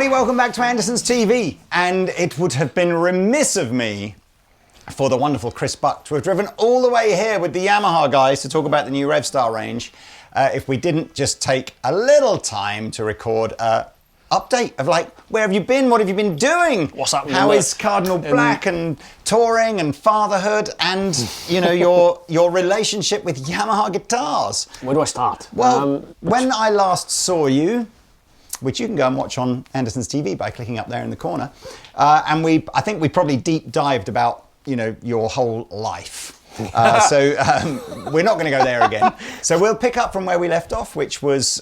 Welcome back to Andertons TV, and it would have been remiss of me for the wonderful Chris Buck to have driven all the way here with the Yamaha guys to talk about the new Revstar range if we didn't just take a little time to record an update of like, where have you been, what have you been doing, what's happening, how is Cardinal Black and touring and fatherhood and you know your relationship with Yamaha guitars. Where do I start? Well, when I last saw you, which you can go and watch on Andertons TV by clicking up there in the corner. And I think we probably deep dived about, you know, your whole life. So we're not going to go there again. So we'll pick up from where we left off, which was,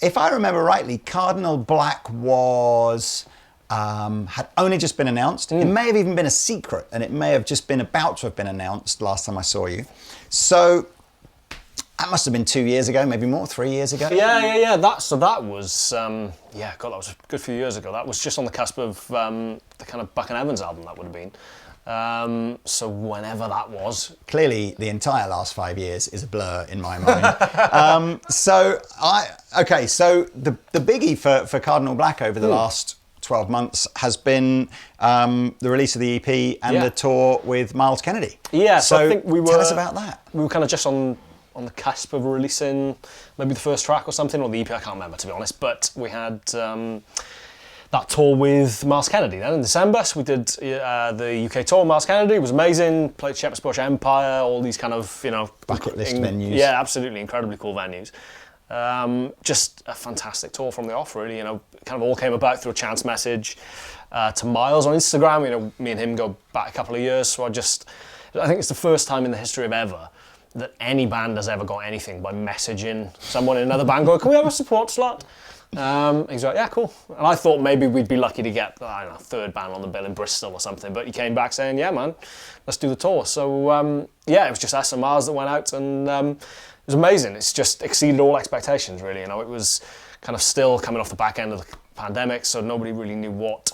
if I remember rightly, Cardinal Black was, had only just been announced. It may have even been a secret, and it may have just been about to have been announced last time I saw you. So that must have been 2 years ago, maybe more, 3 years ago. Yeah. That was, yeah, God, that was a good few years ago. That was just on the cusp of the kind of Buck and Evans album that would have been. So whenever that was. Clearly, the entire last 5 years is a blur in my mind. So the biggie for Cardinal Black over the last 12 months has been the release of the EP and the tour with Miles Kennedy. Yeah, so I think tell us about that. We were kind of just on the cusp of releasing maybe the first track or something, or the EP, I can't remember to be honest, but we had that tour with Miles Kennedy then in December. So we did the UK tour with Miles Kennedy. It was amazing. Played Shepherd's Bush Empire, all these kind of, you know, bucket list venues. Yeah, absolutely, incredibly cool venues. Just a fantastic tour from the off, really. You know, kind of all came about through a chance message to Miles on Instagram. You know, me and him go back a couple of years, so I think it's the first time in the history of ever that any band has ever got anything by messaging someone in another band going, can we have a support slot? He's like, yeah, cool. And I thought maybe we'd be lucky to get, I don't know, third band on the bill in Bristol or something, but he came back saying, yeah, man, let's do the tour. So, yeah, it was just us and Mars that went out, and it was amazing. It's just exceeded all expectations, really. You know, it was kind of still coming off the back end of the pandemic, so nobody really knew what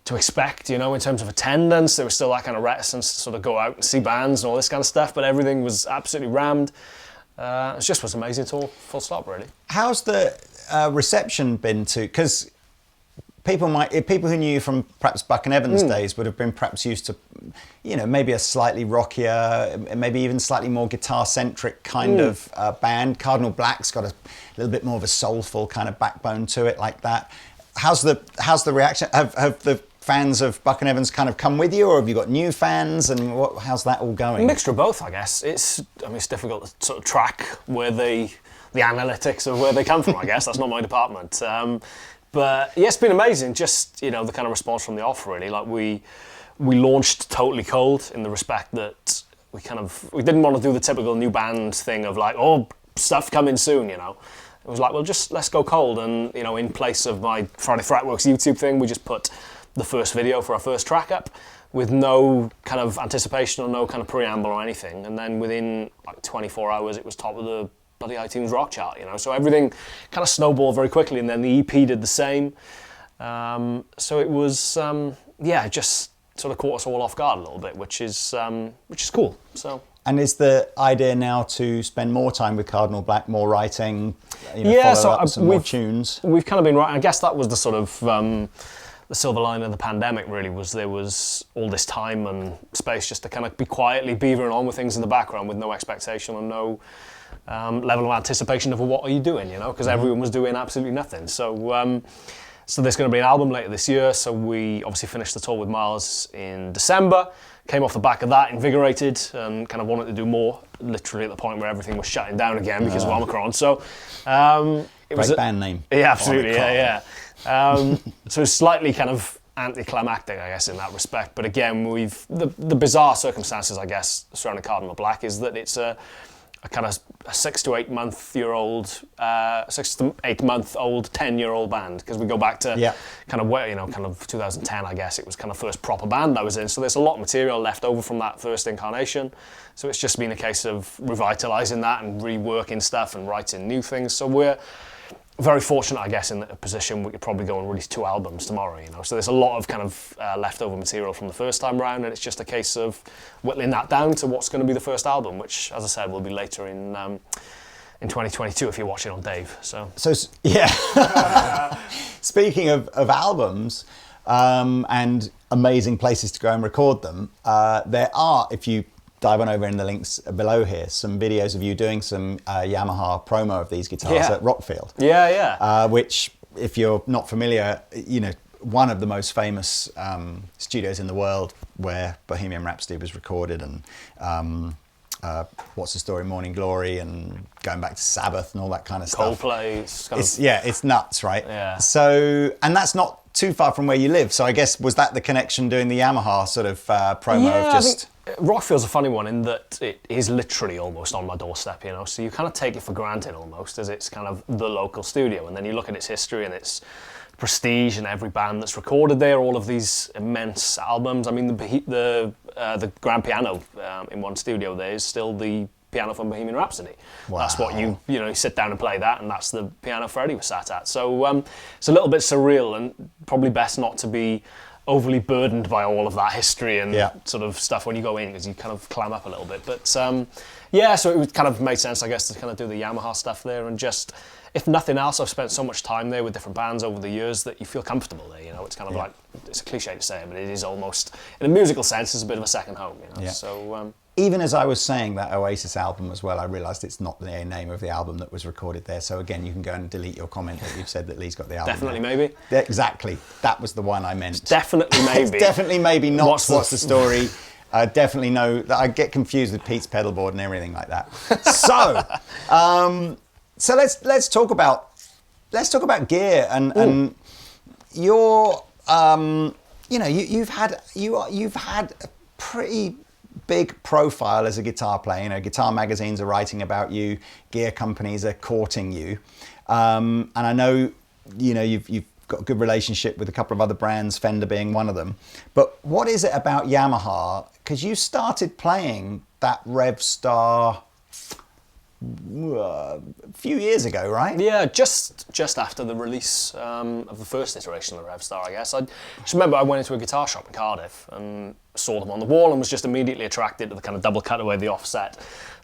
to expect, you know, in terms of attendance. There was still that kind of reticence to sort of go out and see bands and all this kind of stuff, but everything was absolutely rammed. It just was an amazing tour, full stop, really. How's the reception been to, because people who knew you from perhaps Buck and Evans days would have been perhaps used to, you know, maybe a slightly rockier, maybe even slightly more guitar-centric kind of band. Cardinal Black's got a little bit more of a soulful kind of backbone to it, like that. How's the reaction? Have the fans of Buck and Evans kind of come with you, or have you got new fans, and how's that all going? A mixture of both, I guess. It's difficult to sort of track where the analytics of where they come from, I guess. That's not my department. But yeah, it's been amazing. Just, you know, the kind of response from the off, really. Like we launched totally cold in the respect that we didn't want to do the typical new band thing of like, oh, stuff coming soon, you know. It was like, well, just let's go cold. And, you know, in place of my Friday Fretworks YouTube thing, we just put the first video for our first track up with no kind of anticipation or no kind of preamble or anything. And then within like 24 hours, it was top of the bloody iTunes rock chart, you know. So everything kind of snowballed very quickly, and then the EP did the same. So it was, yeah, just sort of caught us all off guard a little bit, which is cool. So. And is the idea now to spend more time with Cardinal Black, more writing, you know, follow-ups and more tunes? We've kind of been writing. I guess that was the sort of the silver lining of the pandemic, really, was there was all this time and space just to kind of be quietly beavering on with things in the background with no expectation and no level of anticipation of what are you doing, you know, because everyone was doing absolutely nothing. So so there's going to be an album later this year. So we obviously finished the tour with Miles in December. Came off the back of that, invigorated, and kind of wanted to do more, literally at the point where everything was shutting down again because of Omicron. So it was a band name. Yeah, absolutely, Omicron. Yeah. So it's slightly kind of anticlimactic, I guess, in that respect. But again, the bizarre circumstances, I guess, surrounding Cardinal Black is that it's a a kind of a 6 to 8 month year old, 6 to 8 month old 10-year-old band, because we go back to kind of kind of 2010, I guess. It was kind of first proper band I was in, so there's a lot of material left over from that first incarnation. So it's just been a case of revitalising that and reworking stuff and writing new things. So we're very fortunate, I guess, in a position we could probably go and release 2 albums tomorrow, So there's a lot of kind of leftover material from the first time round, and it's just a case of whittling that down to what's going to be the first album, which, as I said, will be later in 2022 if you're watching on Dave. So yeah. Speaking of albums and amazing places to go and record them, there are, if you dive on over in the links below here, some videos of you doing some Yamaha promo of these guitars at Rockfield. Which, if you're not familiar, one of the most famous studios in the world where Bohemian Rhapsody was recorded, and What's the Story, Morning Glory, and going back to Sabbath and all that kind of stuff. Coldplay. It's nuts, right? Yeah. So, and that's not too far from where you live. So I guess, was that the connection doing the Yamaha sort of promo of just... Rockfield's a funny one in that it is literally almost on my doorstep, so you kind of take it for granted almost, as it's kind of the local studio, and then you look at its history and its prestige and every band that's recorded there, all of these immense albums. I mean, the grand piano in one studio there is still the piano from Bohemian Rhapsody. Wow. That's what you sit down and play that, and that's the piano Freddie was sat at. So it's a little bit surreal, and probably best not to be overly burdened by all of that history and sort of stuff when you go in, because you kind of clam up a little bit. But so it kind of made sense, I guess, to kind of do the Yamaha stuff there, and just, if nothing else, I've spent so much time there with different bands over the years that you feel comfortable there. It's kind of like, it's a cliche to say, but it is almost, in a musical sense, it's a bit of a second home. So. Even as I was saying that Oasis album as well, I realised it's not the name of the album that was recorded there. So again, you can go and delete your comment that you've said that Lee's got the album. Definitely there. Maybe. Exactly. That was the one I meant. It's definitely maybe. It's definitely maybe not. What's the Story? Definitely no. I get confused with Pete's pedalboard and everything like that. So let's talk about gear and your you've had a pretty big profile as a guitar player. Guitar magazines are writing about you, gear companies are courting you, and I know you've got a good relationship with a couple of other brands, Fender being one of them. But what is it about Yamaha? Because you started playing that Revstar a few years ago, right? Yeah, just after the release of the first iteration of the Revstar, I guess. I just remember I went into a guitar shop in Cardiff and saw them on the wall and was just immediately attracted to the kind of double cutaway, the offset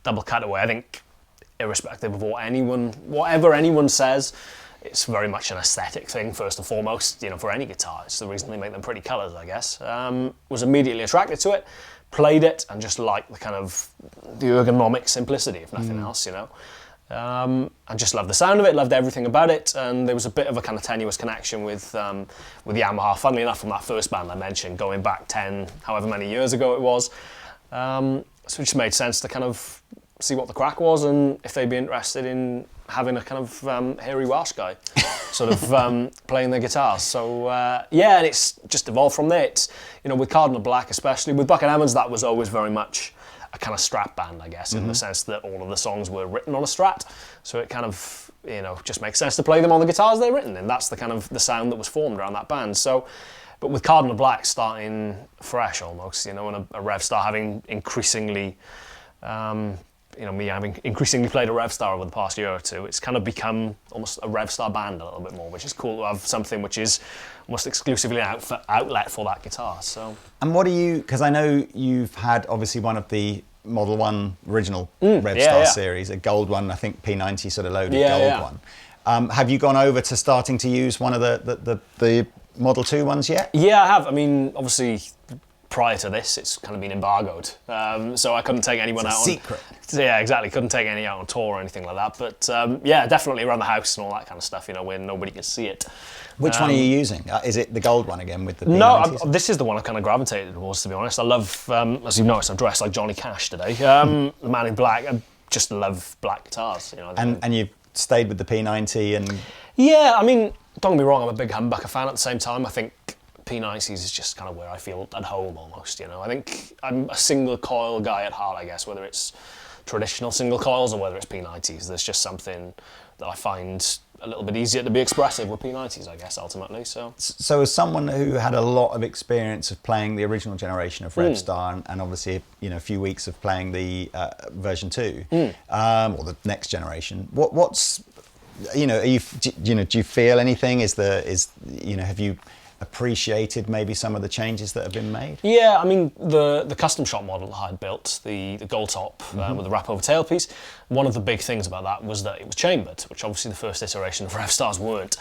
double cutaway. I think, irrespective of whatever anyone says, it's very much an aesthetic thing first and foremost. For any guitar, it's the reason they make them pretty colours, I guess. Was immediately attracted to it. Played it and just liked the kind of the ergonomic simplicity, if nothing else, I just loved the sound of it, loved everything about it, and there was a bit of a kind of tenuous connection with Yamaha. Funnily enough, from that first band I mentioned, going back 10, however many years ago it was, so it just made sense to kind of see what the crack was and if they'd be interested in having a kind of hairy Welsh guy sort of playing the guitars. So and it's just evolved from there. It's, with Cardinal Black especially, with Buck and Evans, that was always very much a kind of Strat band, I guess, in the sense that all of the songs were written on a Strat. So it kind of, just makes sense to play them on the guitars they're written in. That's the kind of the sound that was formed around that band. So, but with Cardinal Black starting fresh almost, and a Revstar having increasingly me having increasingly played a Revstar over the past year or two, it's kind of become almost a Revstar band a little bit more, which is cool to have something which is almost exclusively an outlet for that guitar. So. And what do you, because I know you've had obviously one of the Model 1 original Revstar series, a gold one, I think P90 sort of loaded gold one. Have you gone over to starting to use one of the Model 2 ones yet? Yeah, I have. I mean, obviously, prior to this, it's kind of been embargoed, so I couldn't take anyone out. Secret. Yeah, exactly. Couldn't take any out on tour or anything like that. But definitely around the house and all that kind of stuff. Where nobody can see it. Which one are you using? Is it the gold one again with the? No, this is the one I kind of gravitated towards. To be honest, I love, as you've noticed, I'm dressed like Johnny Cash today. The Man in Black. I just love black guitars. And you stayed with the P90 and. Yeah, I mean, don't get me wrong. I'm a big humbucker fan. At the same time, I think P90s is just kind of where I feel at home almost, I think I'm a single coil guy at heart, I guess, whether it's traditional single coils or whether it's P90s. There's just something that I find a little bit easier to be expressive with P90s, I guess, ultimately. So as someone who had a lot of experience of playing the original generation of Revstar and obviously a few weeks of playing the version 2 or the next generation, what's do you feel anything? Have you appreciated maybe some of the changes that have been made? Yeah, I mean, the custom shop model I had built, the gold top with the wrap over tailpiece, one of the big things about that was that it was chambered, which obviously the first iteration of Revstars weren't.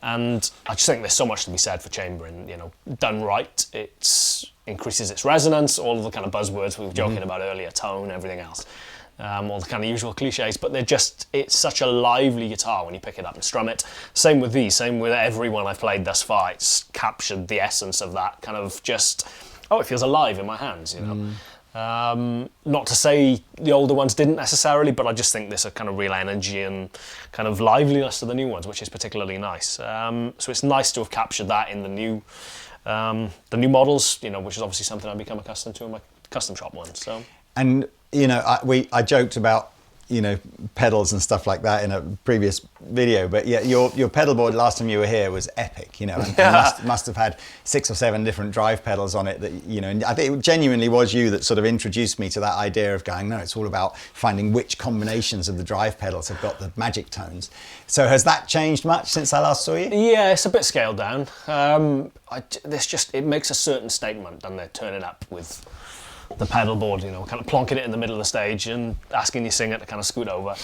And I just think there's so much to be said for chambering. Done right, it increases its resonance, all of the kind of buzzwords we were joking about earlier, tone, everything else. All the kind of usual cliches, but it's such a lively guitar when you pick it up and strum it. Same with everyone I've played thus far. It's captured the essence of that kind of just, it feels alive in my hands, Not to say the older ones didn't necessarily, but I just think there's a kind of real energy and kind of liveliness to the new ones, which is particularly nice. So it's nice to have captured that in the new models, which is obviously something I've become accustomed to in my custom shop ones. So. And I joked about pedals and stuff like that in a previous video, but yeah, your pedal board last time you were here was epic, and must have had 6 or 7 different drive pedals on it that and I think it genuinely was you that sort of introduced me to that idea of going, no, it's all about finding which combinations of the drive pedals have got the magic tones. So has that changed much since I last saw you? Yeah, it's a bit scaled down. It makes a certain statement, doesn't it, turning up with the pedal board, kind of plonking it in the middle of the stage and asking your singer to kind of scoot over.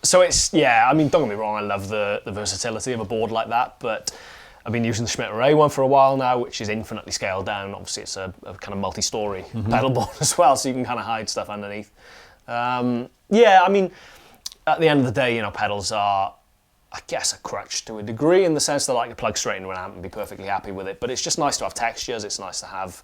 So it's, I mean, don't get me wrong, I love the versatility of a board like that, but I've been using the Schmidt Array one for a while now, which is infinitely scaled down. Obviously, it's a kind of multi-story pedal board as well, so you can kind of hide stuff underneath. I mean, at the end of the day, pedals are, I guess, a crutch to a degree in the sense that I can plug straight into an amp and be perfectly happy with it, but it's just nice to have textures, it's nice to have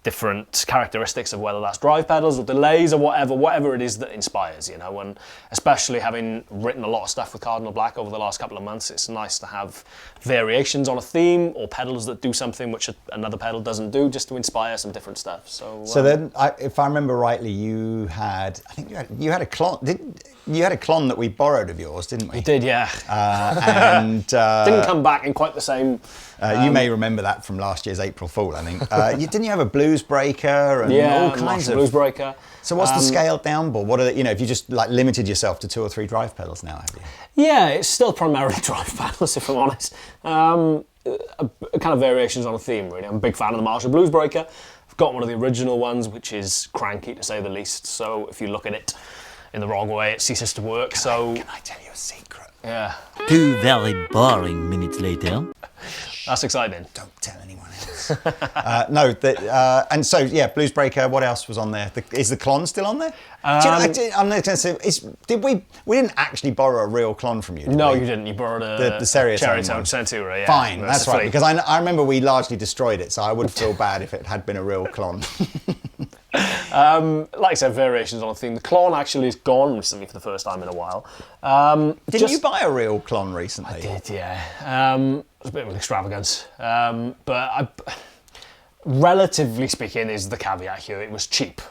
different characteristics of whether that's drive pedals or delays or whatever it is that inspires, and especially having written a lot of stuff with Cardinal Black over the last couple of months, it's nice to have variations on a theme or pedals that do something which another pedal doesn't do, just to inspire some different stuff. So then, if I remember rightly, you had a clone. You had a clone that we borrowed of yours, didn't we? We did, yeah. And didn't come back in quite the same. You may remember that from last year's April Fool, I think. Didn't you have a blues breaker and all kinds of blues breaker? So what's the scaled down board? What are if you just limited yourself to 2 or 3 drive pedals now, have you? Yeah, it's still primarily drive pedals, if I'm honest. Kind of variations on a theme, really. I'm a big fan of the Marshall Blues Breaker. I've got one of the original ones, which is cranky to say the least. So if you look at it in the wrong way, it ceases to work. Can I tell you a secret? Yeah. 2 very boring minutes later. That's exciting. Don't tell anyone else. And so Blues Breaker. What else was on there? Is the Klon still on there? I'm going to say, we didn't actually borrow a real Klon from you? No, we? You didn't. You borrowed the Cherrytone Centura. Yeah. Fine, that's right. Because I remember we largely destroyed it, so I would feel bad if it had been a real Klon. Like I said, variations on a theme. The Klon actually is gone recently for the first time in a while. Didn't you buy a real Klon recently? I did, yeah. It was a bit of an extravagance. Relatively speaking, is the caveat here. It was cheap.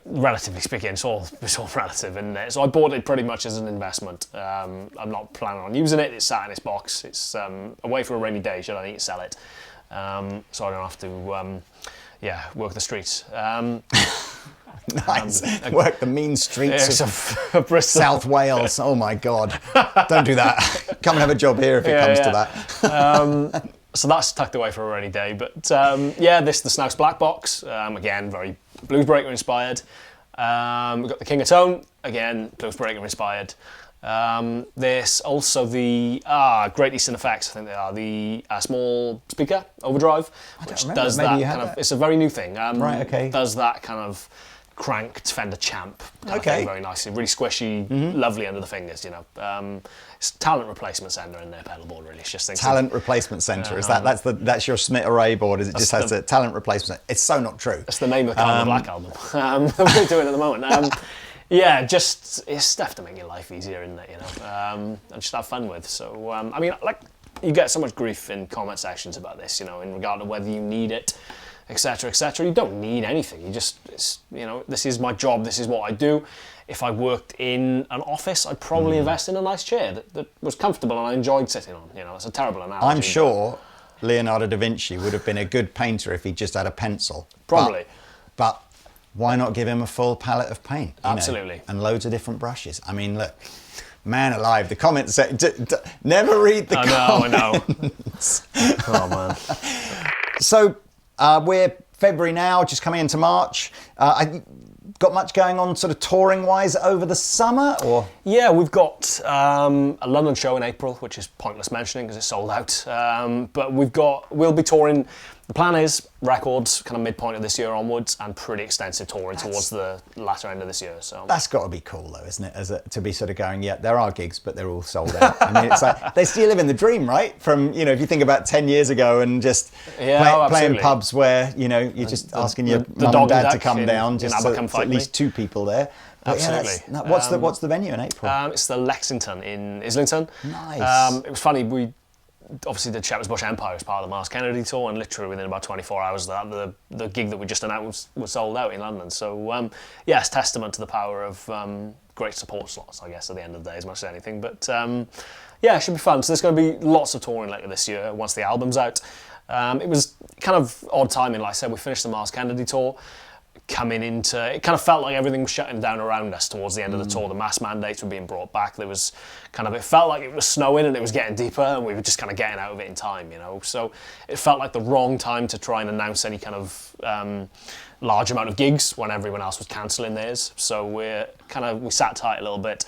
Relatively speaking, it's all relative, isn't it? So I bought it pretty much as an investment. I'm not planning on using it. It's sat in its box. It's away for a rainy day should I need to sell it. So I don't have to work the streets. Nice. Work the mean streets of Bristol. South Wales. Oh my God. Don't do that. Come and have a job here if it comes to that. So that's tucked away for a rainy day. But this the Snouse Black Box. Again, very Blues Breaker inspired. We've got the King of Tone. Again, Blues Breaker inspired. There's also the Great Eastern Effects, I think they are, the small speaker overdrive, which does that kind of, it's a very new thing. Right, okay. Does that kind of cranked Fender Champ kind of thing very nicely, really squishy, lovely under the fingers, It's talent replacement center in their pedal board, really. It's just talent replacement center. Is that's your Schmidt Array board? Is it just has a talent replacement? It's so not true. That's the name of the Cardinal Black album that we're doing at the moment. Just it's stuff to make your life easier, isn't it? And just have fun with. So you get so much grief in comment sections about this, in regard to whether you need it. etc., etc. You don't need anything. You just, you know, this is my job. This is what I do. If I worked in an office, I'd probably invest in a nice chair that was comfortable and I enjoyed sitting on. You know, it's a terrible analogy. I'm sure Leonardo da Vinci would have been a good painter if he just had a pencil. Probably. But why not give him a full palette of paint? Absolutely. And loads of different brushes. I mean, look, man alive, the comments say, never read the comments. I know. Oh, man. So we're February now, just coming into March. Got much going on sort of touring-wise over the summer, or? Yeah, we've got a London show in April, which is pointless mentioning because it's sold out. But we'll be touring. The plan is records kind of midpoint of this year onwards, and pretty extensive touring towards the latter end of this year. So that's got to be cool, though, isn't it? To be sort of going, yeah, there are gigs, but they're all sold out. I mean, it's like they're still living the dream, right? From, you know, if you think about 10 years ago and just playing pubs where, you know, you're just asking your mum and dad to come down, just so at least 2 people there. But absolutely. Yeah, what's the venue in April? It's the Lexington in Islington. Nice. It was funny. We obviously did Shepherd's Bush Empire as part of the Mars Kennedy tour, and literally within about 24 hours of that, the gig that we just announced was sold out in London. So it's testament to the power of great support slots, I guess, at the end of the day, as much as anything. But it should be fun. So there's going to be lots of touring later this year once the album's out. It was kind of odd timing. Like I said, we finished the Mars Kennedy tour. Coming into, it kind of felt like everything was shutting down around us towards the end of the tour. The mask mandates were being brought back. There was it felt like it was snowing and it was getting deeper, and we were just kind of getting out of it in time, you know. So it felt like the wrong time to try and announce any kind of large amount of gigs when everyone else was cancelling theirs. So we sat tight a little bit,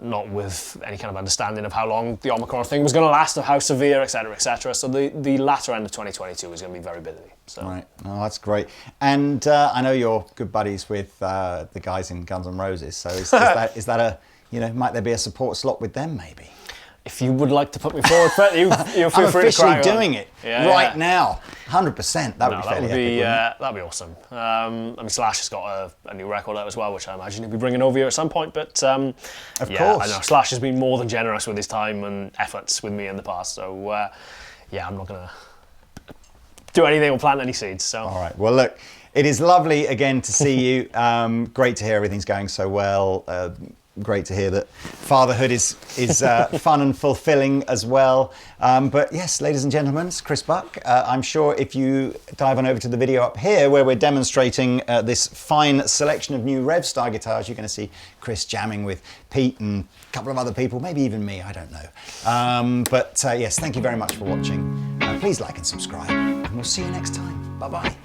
not with any kind of understanding of how long the Omicron thing was going to last, of how severe, etc., etc. So the latter end of 2022 is going to be very busy. So. Right, oh, that's great. And I know you're good buddies with the guys in Guns N' Roses. So is that a, you know, might there be a support slot with them maybe? If you would like to put me forward for it, you feel free to crack on. I'm officially doing it right now, 100%. That would be that'd be awesome. I mean, Slash has got a new record out as well, which I imagine he'll be bringing over here at some point. But of course, I know Slash has been more than generous with his time and efforts with me in the past. So I'm not gonna do anything or plant any seeds. So all right. Well, look, it is lovely again to see you. Great to hear everything's going so well. Great to hear that fatherhood is fun and fulfilling as well. But yes, ladies and gentlemen, it's Chris Buck. I'm sure if you dive on over to the video up here where we're demonstrating this fine selection of new Revstar guitars, you're going to see Chris jamming with Pete and a couple of other people, maybe even me, I don't know. But yes, thank you very much for watching. Please like and subscribe, and we'll see you next time. Bye-bye.